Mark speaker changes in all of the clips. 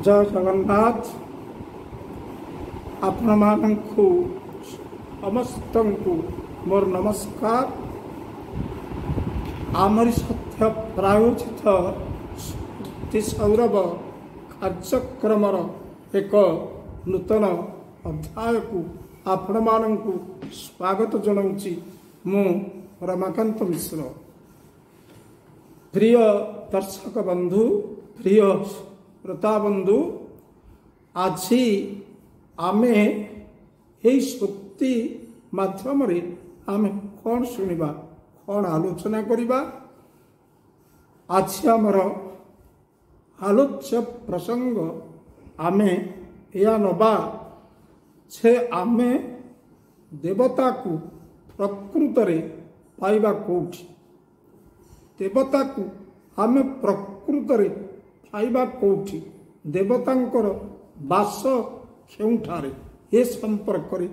Speaker 1: जय जगन्नाथ। आपण मानंकु समस्तंकु मोर नमस्कार। आमरी सत्य प्रायोजित स्मृति सौरभ कार्यक्रमर एक नूतन अध्याय को आपण मानंकु स्वागत जनाऊँगी। मु रमाकांत मिश्र। प्रिय दर्शक बंधु, प्रिय श्रोता बंधु, आज आमे यही शक्ति माध्यम आमे कौन शुणा कौन आलोचना करिबा। आज आमर आलोच्य प्रसंग आमे या नबा छे आमे देवता को प्रकृत रे पाइबा कोठी। देवता को आमे प्रकृत रे पाइबा कोठी। देवतांकर बास केउठारे ए संपर्क रे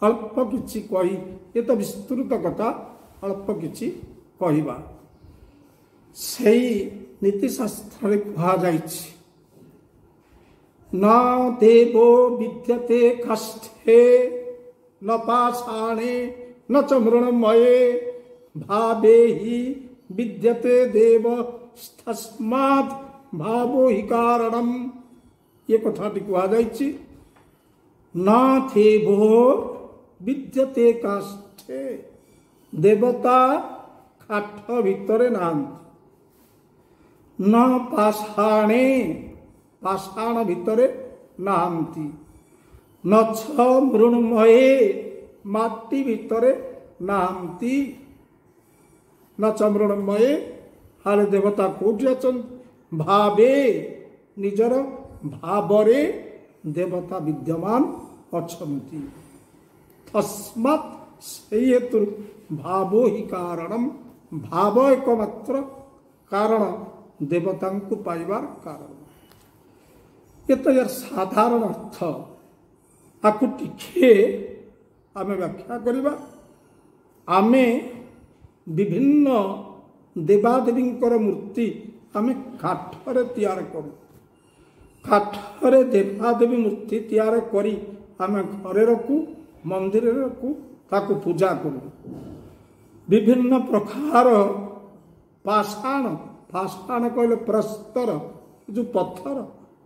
Speaker 1: अल्प किछि कही। ये तो विस्तृत कथा, अल्प किछि कहिबा। सेई नीतिशास्त्र रे कहा जाइछि, न देवो विद्यते काष्ठे न पाषाणे न च मृण्मये भावेहि विद्यते देव तस्मात् भावो हि कारणम। ये कथाटी कहा जाइछि, न देवो विद्यते काष्ठे। देवता काठ भितरे नाहंती, न पाषाणे पाषाण भितरे नाहंती, न च मृण्मये माटी भितरे नाहंती। न च मृण्मये हाले देवता कोठी अछंती। भावे निजर भावरे देवता विद्यमान अछंती। तस्मात् सेई हेतु भावो हि कारणम। भाव एकमात्र कारण देवतांकु पाइबार कारण। ये तो यार साधारण अर्थ। आकु टिके आमे व्याख्या करिबा। आमे विभिन्न देवादेवींकर मूर्ति आमे काठरे तैयार करू। काठरे देवादेवी मूर्ति तैयार करी आमे घरे रखू, मंदिर रखू, ताकू पूजा करू। विभिन्न प्रकार पाषाण, पाषाण कहले प्रस्तर, जो पत्थर,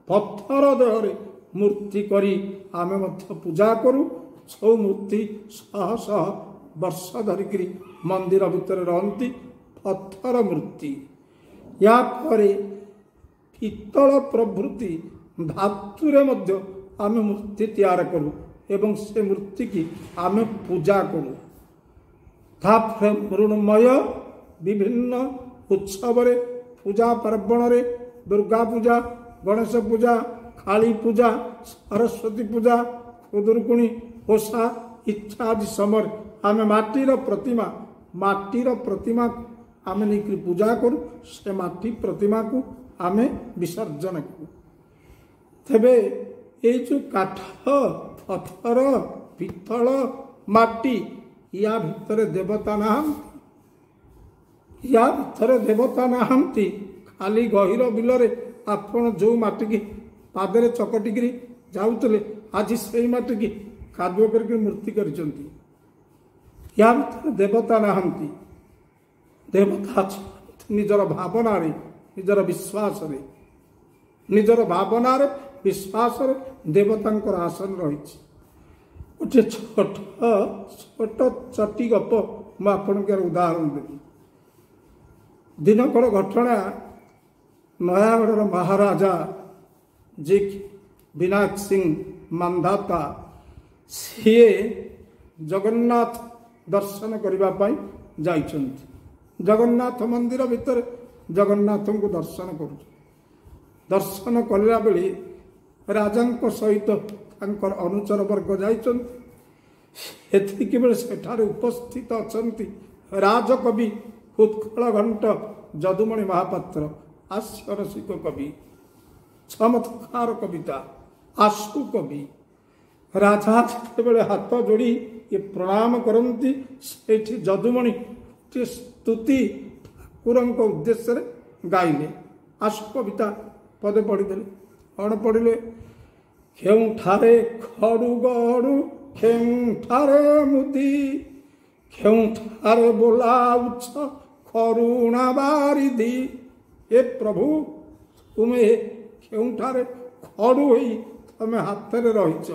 Speaker 1: पत्थर देहरे मूर्ति करी आमे मध्य पूजा करू। सब मूर्ति शह शह वर्ष धरिकी मंदिर भितर रहती पत्थर मूर्ति। या परे पित्तल प्रभृति धातुरे मध्य आमे मूर्ति तैयार करू एवं से मूर्ति की आमे पूजा करू। तापर मृण्मय विभिन्न उत्सव रे, पूजा पर्वण रे, दुर्गा पूजा, गणेश पूजा, काली पूजा, सरस्वती पूजा, खुदुरकुणी ओषा इत्यादि समय आमे माटीर प्रतिमा आमे नहीं पूजा करू। से माटी प्रतिमा को आमे विसर्जन करू। तेबे ये जो काठ, पत्थर, पित्तल, माटी, या भितर देवता नाहंती। या भितर देवता नाहंती। खाली गहिर बिलरे आपण जो माटी की पादरे चकटिकी जाउतले, आज से माटी की कादुआ करके मूर्ति करिसंती। या भितर देवता नाहंती। देवता निजर भावना रे, निजर विश्वास रे, निजर भावना रे विश्वास रे देवतांकर आसन रही। गोटे छोट छोट चटी गप मु आपनकर उदाहरण देबी। दिनकर घटना, नयागढ़ महाराजा जे विनायक सिंह मानधाता, सीए जगन्नाथ दर्शन करने जाइछन्ति। जगन्नाथ मंदिर भितर जगन्नाथ को दर्शन करू। दर्शन कला बेले राजा सहित तांकर अनुचर वर्ग जाइछन्ति। बेले सेठारे उपस्थित अछन्ति राजकवि उत्कल घंट जदुमणि महापात्र, हास्यरसिक कवि, चमत्कार कविता, आशु कवि। राजा जितेबाला हाथ जोड़ी ये प्रणाम करती, सेठी जदुमणि स्तुति ठाकुर उद्देश्य गाइले। आशु कविता पदे पढ़ीदे। କ'ଣ ପଢ଼ିଲେ? କେଉଁଠାରେ ଖଡ଼ୁ ଗଡ଼ୁ କେଉଁଠାରେ ମୁଦି, କେଉଁଠାରେ ବୋଲାଉଛ କରୁଣା ବାରିଧି। ଏ ପ୍ରଭୁ, ତୁମେ କେଉଁଠାରେ ଖଡ଼ୁ ହୋଇ ତମେ ହାତରେ ରହିଛ,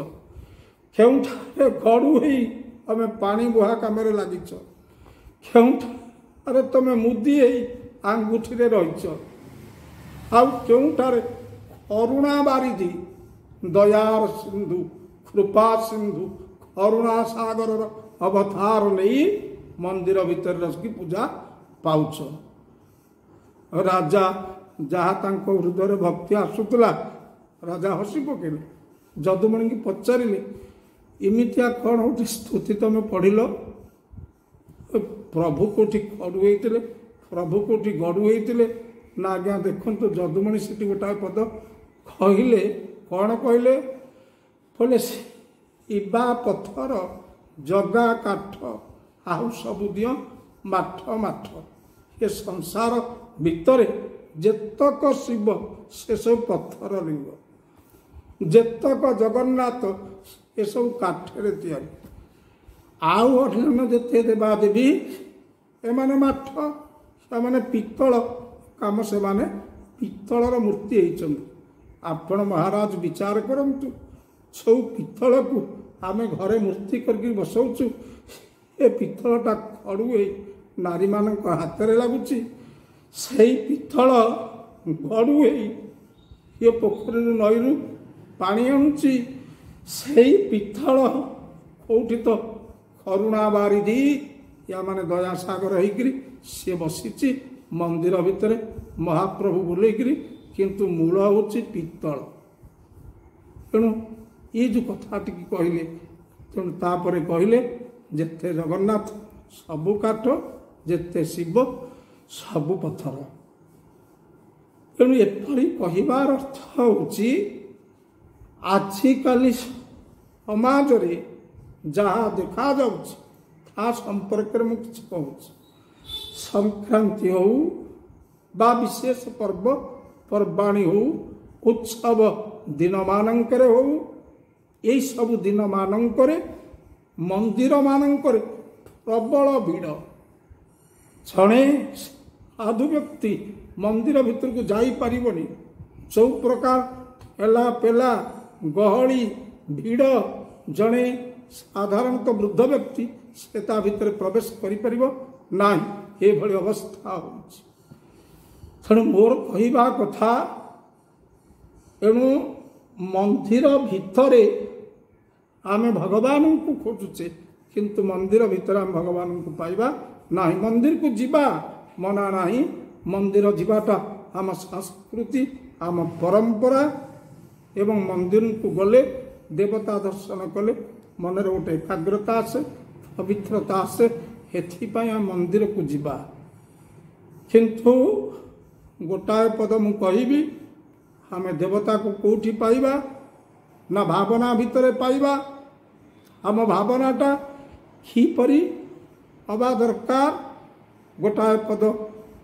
Speaker 1: କେଉଁଠାରେ ଗଡ଼ୁ ହୋଇ ତମେ ପାଣି ବୁହା କାମରେ ଲାଗିଛ, କେଉଁଠାରେ ତମେ ମୁଦି ହେଇ ଆଙ୍ଗୁଠିରେ ରହିଛ, ଆଉ କେଉଁଠାରେ କରୁଣା ବାରିଧି, ଦୟାର ସିନ୍ଧୁ, କୃପା ସିନ୍ଧୁ, କରୁଣା ସାଗରର ଅବତାର ନେଇ ମନ୍ଦିର ଭିତରେ ରସିକି ପୂଜା ପାଉଛ। ରାଜା ଯାହା ତାଙ୍କ ହୃଦୟରେ ଭକ୍ତି ଆସୁଥିଲା, ରାଜା ହସି ପକେଇଲେ। ଯଦୁମଣିକି ପଚାରିଲେ, ଏମିତିଆ କ'ଣ ଗୋଟେ ସ୍ତୁତି ତମେ ପଢ଼ିଲ? ପ୍ରଭୁ କେଉଁଠି ଖଡ଼ୁ ହେଇଥିଲେ, ପ୍ରଭୁ କେଉଁଠି ଗଡ଼ୁ ହେଇଥିଲେ? ନା ଆଜ୍ଞା ଦେଖନ୍ତୁ, ଯଦୁମଣି ସେଠି ଗୋଟାଏ ପଦ କହିଲେ। କ'ଣ କହିଲେ? କହିଲେ ଇବା ପଥର ଜଗା କାଠ ଆଉ ସବୁ ଦିଅ ମାଠ ମାଠ। ଏ ସଂସାର ଭିତରେ ଯେତକ ଶିବ ସେସବୁ ପଥର ଲିଙ୍ଗ, ଯେତକ ଜଗନ୍ନାଥ ଏସବୁ କାଠରେ ତିଆରି, ଆଉ ଅନ୍ୟାନ୍ୟ ଯେତେ ଦେବାଦେବୀ ଏମାନେ ମାଠ, ସେମାନେ ପିତ୍ତଳ କାମ, ସେମାନେ ପିତ୍ତଳର ମୂର୍ତ୍ତି ହେଇଛନ୍ତି। ଆପଣ ମହାରାଜ ବିଚାର କରନ୍ତୁ, ସବୁ ପିତ୍ତଳକୁ ଆମେ ଘରେ ମୂର୍ତ୍ତି କରିକି ବସଉଛୁ, ଏ ପିତ୍ତଳଟା ଖଡ଼ୁ ହେଇ ନାରୀମାନଙ୍କ ହାତରେ ଲାଗୁଛି। ସେଇ ପିତ୍ତଳ ଗଡ଼ୁ ହେଇ ଏ ପୋଖରୀରୁ ନଈରୁ ପାଣି ଆଣୁଛି। ସେଇ ପିତ୍ତଳ କେଉଁଠି ତ କରୁଣା ବାରିଧି, ୟାମାନେ ଦୟାସାଗର ହେଇକିରି ସିଏ ବସିଛି ମନ୍ଦିର ଭିତରେ ମହାପ୍ରଭୁ ବୁଲେଇକିରି, କିନ୍ତୁ ମୂଳ ହେଉଛି ପିତ୍ତଳ। ତେଣୁ ଏ ଯେଉଁ କଥାଟିକି କହିଲେ, ତେଣୁ ତାପରେ କହିଲେ ଯେତେ ଜଗନ୍ନାଥ ସବୁ କାଠ, ଯେତେ ଶିବ ସବୁ ପଥର। ତେଣୁ ଏପରି କହିବାର ଅର୍ଥ ହେଉଛି, ଆଜିକାଲି ସମାଜରେ ଯାହା ଦେଖାଯାଉଛି ତା ସମ୍ପର୍କରେ ମୁଁ କିଛି କହୁଛି। ସଂକ୍ରାନ୍ତି ହେଉ ବା ବିଶେଷ ପର୍ବ ପର୍ବାଣୀ ହେଉ, ଉତ୍ସବ ଦିନମାନଙ୍କରେ ହେଉ, ଏଇସବୁ ଦିନମାନଙ୍କରେ ମନ୍ଦିରମାନଙ୍କରେ ପ୍ରବଳ ଭିଡ଼। ଜଣେ ସାଧୁ ବ୍ୟକ୍ତି ମନ୍ଦିର ଭିତରକୁ ଯାଇପାରିବନି, ସବୁ ପ୍ରକାର ଠେଲା ପେଲା ଗହଳି ଭିଡ଼। ଜଣେ ସାଧାରଣତଃ ବୃଦ୍ଧ ବ୍ୟକ୍ତି ସେ ତା ଭିତରେ ପ୍ରବେଶ କରିପାରିବ ନାହିଁ, ଏଭଳି ଅବସ୍ଥା ହେଉଛି। ତେଣୁ ମୋର କହିବା କଥା, ଏଣୁ ମନ୍ଦିର ଭିତରେ ଆମେ ଭଗବାନଙ୍କୁ ଖୋଜୁଛେ, କିନ୍ତୁ ମନ୍ଦିର ଭିତରେ ଆମେ ଭଗବାନଙ୍କୁ ପାଇବା ନାହିଁ। ମନ୍ଦିରକୁ ଯିବା ମନା ନାହିଁ, ମନ୍ଦିର ଯିବାଟା ଆମ ସଂସ୍କୃତି, ଆମ ପରମ୍ପରା। ଏବଂ ମନ୍ଦିରକୁ ଗଲେ, ଦେବତା ଦର୍ଶନ କଲେ ମନରେ ଗୋଟେ ଏକାଗ୍ରତା ଆସେ, ପବିତ୍ରତା ଆସେ। ଏଥିପାଇଁ ଆମେ ମନ୍ଦିରକୁ ଯିବା। କିନ୍ତୁ ଗୋଟାଏ ପଦ ମୁଁ କହିବି, ଆମେ ଦେବତାକୁ କେଉଁଠି ପାଇବା? ନା ଭାବନା ଭିତରେ ପାଇବା। ଆମ ଭାବନାଟା କିପରି ହେବା ଦରକାର? ଗୋଟାଏ ପଦ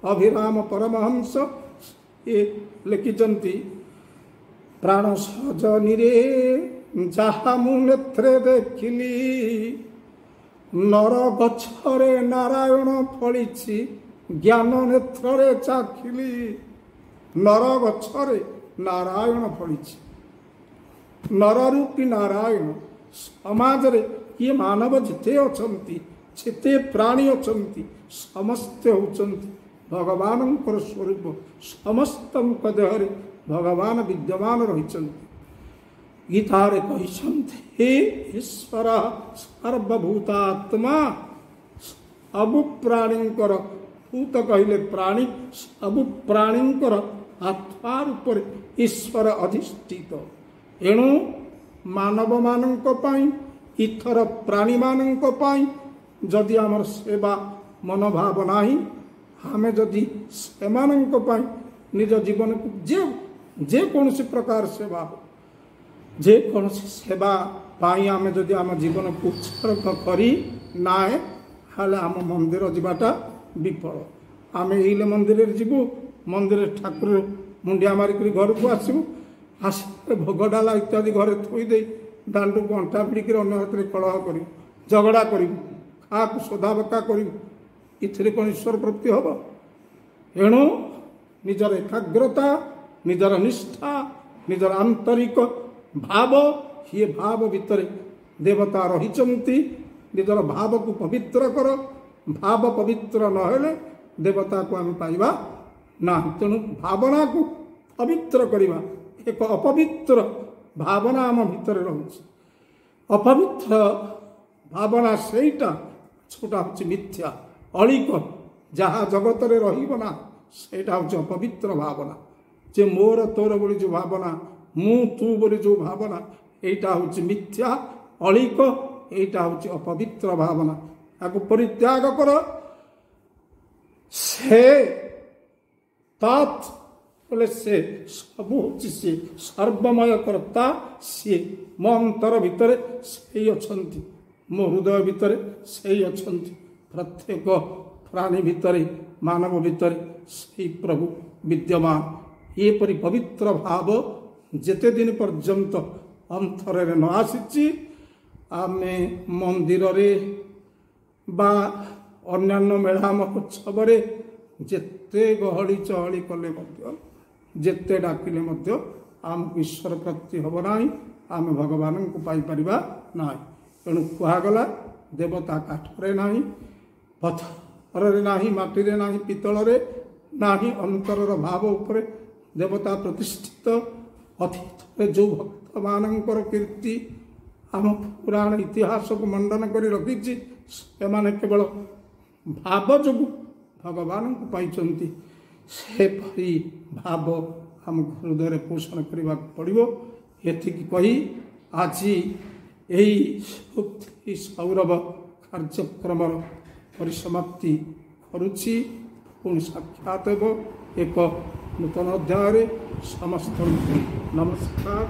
Speaker 1: ଅଭିରାମ ପରମହଂସ ଏ ଲେଖିଛନ୍ତି, ପ୍ରାଣ ସଜନୀରେ ଯାହା ମୁଁ ନେତ୍ରେ ଦେଖିଲି, ନର ଗଛରେ ନାରାୟଣ ଫଳିଛି ଜ୍ଞାନ ନେତ୍ରରେ ଚାଖିଲି। ନର ଗଛରେ ନାରାୟଣ ଫଳିଛି, ନରରୂପୀ ନାରାୟଣ। ସମାଜରେ ଇଏ ମାନବ ଯେତେ ଅଛନ୍ତି, ଯେତେ ପ୍ରାଣୀ ଅଛନ୍ତି, ସମସ୍ତେ ହେଉଛନ୍ତି ଭଗବାନଙ୍କର ସ୍ୱରୂପ। ସମସ୍ତଙ୍କ ଦେହରେ ଭଗବାନ ବିଦ୍ୟମାନ ରହିଛନ୍ତି। ଗୀତାରେ କହିଛନ୍ତି, ହେ ଈଶ୍ୱର ସର୍ବଭୂତାତ୍ମା, ସବୁ ପ୍ରାଣୀଙ୍କର, ଭୂତ କହିଲେ ପ୍ରାଣୀ, ସବୁ ପ୍ରାଣୀଙ୍କର ଆତ୍ମା ରୂପରେ ଈଶ୍ୱର ଅଧିଷ୍ଠିତ। ଏଣୁ ମାନବମାନଙ୍କ ପାଇଁ, ଇଥର ପ୍ରାଣୀମାନଙ୍କ ପାଇଁ ଯଦି ଆମର ସେବା ମନୋଭାବ ନାହିଁ, ଆମେ ଯଦି ସେମାନଙ୍କ ପାଇଁ ନିଜ ଜୀବନକୁ ଯେକୌଣସି ପ୍ରକାର ସେବା, ଯେକୌଣସି ସେବା ପାଇଁ ଆମେ ଯଦି ଆମ ଜୀବନକୁ ଉତ୍ସର୍ଗ କରି ନାହିଁ, ହେଲେ ଆମ ମନ୍ଦିର ଯିବାଟା ବିଫଳ। ଆମେ ଏଇଲେ ମନ୍ଦିରରେ ଯିବୁ, ମନ୍ଦିରରେ ଠାକୁର ମୁଣ୍ଡିଆ ମାରିକରି ଘରକୁ ଆସିବୁ, ଆସିଲେ ଭୋଗ ଡାଲା ଇତ୍ୟାଦି ଘରେ ଥୋଇ ଦେଇ ଦାଣ୍ଡକୁ ଅଣ୍ଟା ଭିଡ଼ିକିରି ଅନ୍ୟ ହାତରେ କଳହ କରିବୁ, ଝଗଡ଼ା କରିବୁ, କାହାକୁ ସୋଧାବକା କରିବୁ, ଏଥିରେ କ'ଣ ଈଶ୍ୱର ପ୍ରାପ୍ତି ହେବ? ଏଣୁ ନିଜର ଏକାଗ୍ରତା, ନିଜର ନିଷ୍ଠା, ନିଜର ଆନ୍ତରିକ ଭାବ, ଇଏ ଭାବ ଭିତରେ ଦେବତା ରହିଛନ୍ତି। ନିଜର ଭାବକୁ ପବିତ୍ର କର। ଭାବ ପବିତ୍ର ନହେଲେ ଦେବତାକୁ ଆମେ ପାଇବା ନାହିଁ। ତେଣୁ ଭାବନାକୁ ପବିତ୍ର କରିବା। ଏକ ଅପବିତ୍ର ଭାବନା ଆମ ଭିତରେ ରହୁଛି। ଅପବିତ୍ର ଭାବନା ସେଇଟା ଯେଉଁଟା ହେଉଛି ମିଥ୍ୟା, ଅଳିକ, ଯାହା ଜଗତରେ ରହିବ ନା, ସେଇଟା ହେଉଛି ଅପବିତ୍ର ଭାବନା। ଯେ ମୋର ତୋର ବୋଲି ଯେଉଁ ଭାବନା, ମୁଁ ତୁ ବୋଲି ଯେଉଁ ଭାବନା, এইটা ହେଉଛି ମିଥ୍ୟା, ଅଳିକ, এইটা ହେଉଛି ଅପବିତ୍ର ଭାବନା। ତାକୁ ପରିତ୍ୟାଗ କର। ସେ ତତ୍ ବୋଲେ ସେ ସବୁ ହେଉଛି ସିଏ, ସର୍ବମୟ କର୍ତ୍ତା ସିଏ। ମୋ ଅନ୍ତର ଭିତରେ ସେଇ ଅଛନ୍ତି, ମୋ ହୃଦୟ ଭିତରେ ସେଇ ଅଛନ୍ତି। ପ୍ରତ୍ୟେକ ପ୍ରାଣୀ ଭିତରେ, ମାନବ ଭିତରେ ସେଇ ପ୍ରଭୁ ବିଦ୍ୟମାନ। ଏପରି ପବିତ୍ର ଭାବ ଯେତେ ଦିନ ପର୍ଯ୍ୟନ୍ତ ଅନ୍ତରରେ ନ ଆସିଛି, ଆମେ ମନ୍ଦିରରେ ବା ଅନ୍ୟାନ୍ୟ ମେଳା ମହୋତ୍ସବରେ ଯେତେ ଗହଳି ଚହଳି କଲେ ମଧ୍ୟ, ଯେତେ ଡାକିଲେ ମଧ୍ୟ ଆମକୁ ଈଶ୍ୱର ପ୍ରାପ୍ତି ହେବ ନାହିଁ, ଆମେ ଭଗବାନଙ୍କୁ ପାଇପାରିବା ନାହିଁ। ତେଣୁ କୁହାଗଲା, ଦେବତା କାଠରେ ନାହିଁ, ପଥରରେ ନାହିଁ, ମାଟିରେ ନାହିଁ, ପିତ୍ତଳରେ ନାହିଁ, ଅନ୍ତରର ଭାବ ଉପରେ ଦେବତା ପ୍ରତିଷ୍ଠିତ। ଅତୀତରେ ଯେଉଁ ଭକ୍ତମାନଙ୍କର କୀର୍ତ୍ତି ଆମ ପୁରାଣ ଇତିହାସକୁ ମଣ୍ଡନ କରି ରଖିଛି, ସେମାନେ କେବଳ ଭାବ ଯୋଗୁଁ ଭଗବାନଙ୍କୁ ପାଇଛନ୍ତି। ସେପରି ଭାବ ଆମ ହୃଦୟରେ ପୋଷଣ କରିବାକୁ ପଡ଼ିବ। ଏତିକି କହି ଆଜି ଏହି ଶକ୍ତି ସୌରଭ କାର୍ଯ୍ୟକ୍ରମର ପରିସମାପ୍ତି କରୁଛି। ପୁଣି ସାକ୍ଷାତ ହେବ ଏକ ନୂତନ ଅଧ୍ୟାୟରେ। ସମସ୍ତଙ୍କୁ ନମସ୍କାର।